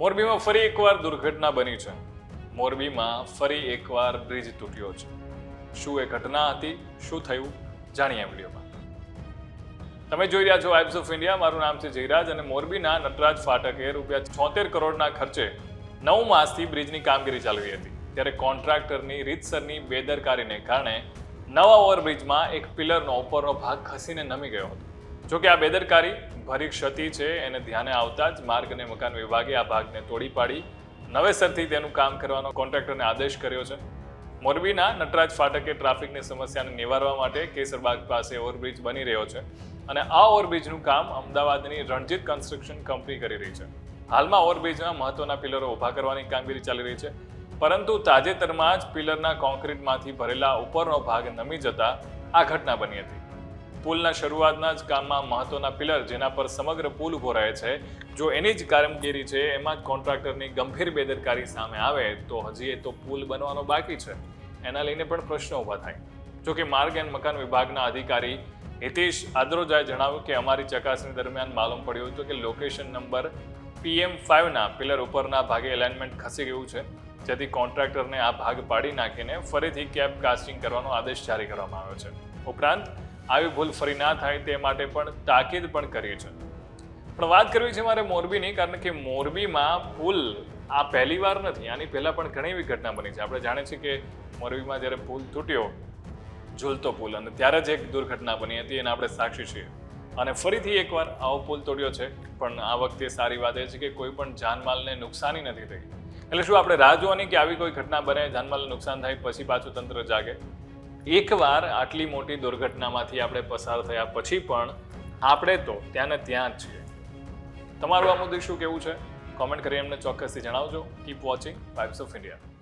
મોરબીમાં ફરી એકવાર દુર્ઘટના બની છે. મોરબીમાં ફરી એકવાર બ્રિજ તૂટ્યો છે. શું એ ઘટના હતી? શું થયું? જાણીએ આ વિડીયોમાં. તમે જોઈ રહ્યા છો વાઇબ્સ ઓફ ઇન્ડિયા. મારું નામ છે જયરાજ અને મોરબીના નટરાજ ફાટકે ₹76 કરોડના ખર્ચે 9 માસથી બ્રિજની કામગીરી ચાલી રહી હતી. ત્યારે કોન્ટ્રાક્ટરની રીતસરની બેદરકારીને કારણે નવા ઓવરબ્રિજમાં એક પિલરનો ઉપરનો ભાગ ખસીને નમી ગયો હતો. જોકે આ બેદરકારી ભરી ક્ષતિ છે એને ધ્યાને આવતા જ માર્ગ અને મકાન વિભાગે આ ભાગને તોડી પાડી નવેસરથી તેનું કામ કરવાનો કોન્ટ્રાક્ટરને આદેશ કર્યો છે. મોરબીના નટરાજ ફાટકે ટ્રાફિકની સમસ્યાને નિવારવા માટે કેસરબાગ પાસે ઓવરબ્રિજ બની રહ્યો છે અને આ ઓવરબ્રિજનું કામ અમદાવાદની રણજીત કન્સ્ટ્રક્શન કંપની કરી રહી છે. હાલમાં ઓવરબ્રિજમાં મહત્વના પિલરો ઊભા કરવાની કામગીરી ચાલી રહી છે, પરંતુ તાજેતરમાં જ પિલરના કોન્ક્રીટમાંથી ભરેલા ઉપરનો ભાગ નમી જતા આ ઘટના બની હતી. પુલના શરૂઆતના જ કામમાં મહત્વના પિલર જેના પર સમગ્ર પુલ ઉભો રહે છે, જો એની જ કામગીરી છે એમાં જ કોન્ટ્રાક્ટરની ગંભીર બેદરકારી સામે આવે તો હજી એ તો પુલ બનવાનો બાકી છે. એના લઈને પણ પ્રશ્નો ઊભા થાય. જોકે માર્ગ અને મકાન વિભાગના અધિકારી હિતેશ આદ્રોજાએ જણાવ્યું કે અમારી ચકાસણી દરમિયાન માલુમ પડ્યું હતું કે લોકેશન નંબર PM5ના પિલર ઉપરના ભાગે એલાઇનમેન્ટ ખસી ગયું છે, જેથી કોન્ટ્રાક્ટરને આ ભાગ પાડી નાખીને ફરીથી કેપ કાસ્ટિંગ કરવાનો આદેશ જારી કરવામાં આવ્યો છે. ઉપરાંત આવી ભૂલ ફરી ના થાય તે માટે પણ તાકીદ પણ કરી છે. પણ વાત કરવી છે મારે મોરબીની, કારણ કે મોરબીમાં પુલ આ પહેલી વાર નથી. આની પહેલા પણ ઘણી એવી ઘટના બની છે. આપણે જાણીએ છીએ કે મોરબીમાં જ્યારે પુલ તૂટ્યો, ઝૂલતો પુલ, અને ત્યારે જ એક દુર્ઘટના બની હતી, એને આપણે સાક્ષી છીએ. અને ફરીથી એકવાર આવો પુલ તોડ્યો છે, પણ આ વખતે સારી વાત એ છે કે કોઈ પણ જાનમાલને નુકસાની નથી થઈ. એટલે શું આપણે રાહ જોવાની કે આવી કોઈ ઘટના બને, જાનમાલને નુકસાન થાય પછી પાછું તંત્ર જાગે? એકવાર આટલી મોટી દુર્ઘટનામાંથી આપણે પસાર થયા પછી પણ આપણે તો ત્યાં ને ત્યાં જ છીએ. તમારું આ મુદ્દે શું કહેવું છે? કોમેન્ટ કરી અમને ચોક્કસથી જણાવજો. Keep watching vibes of India.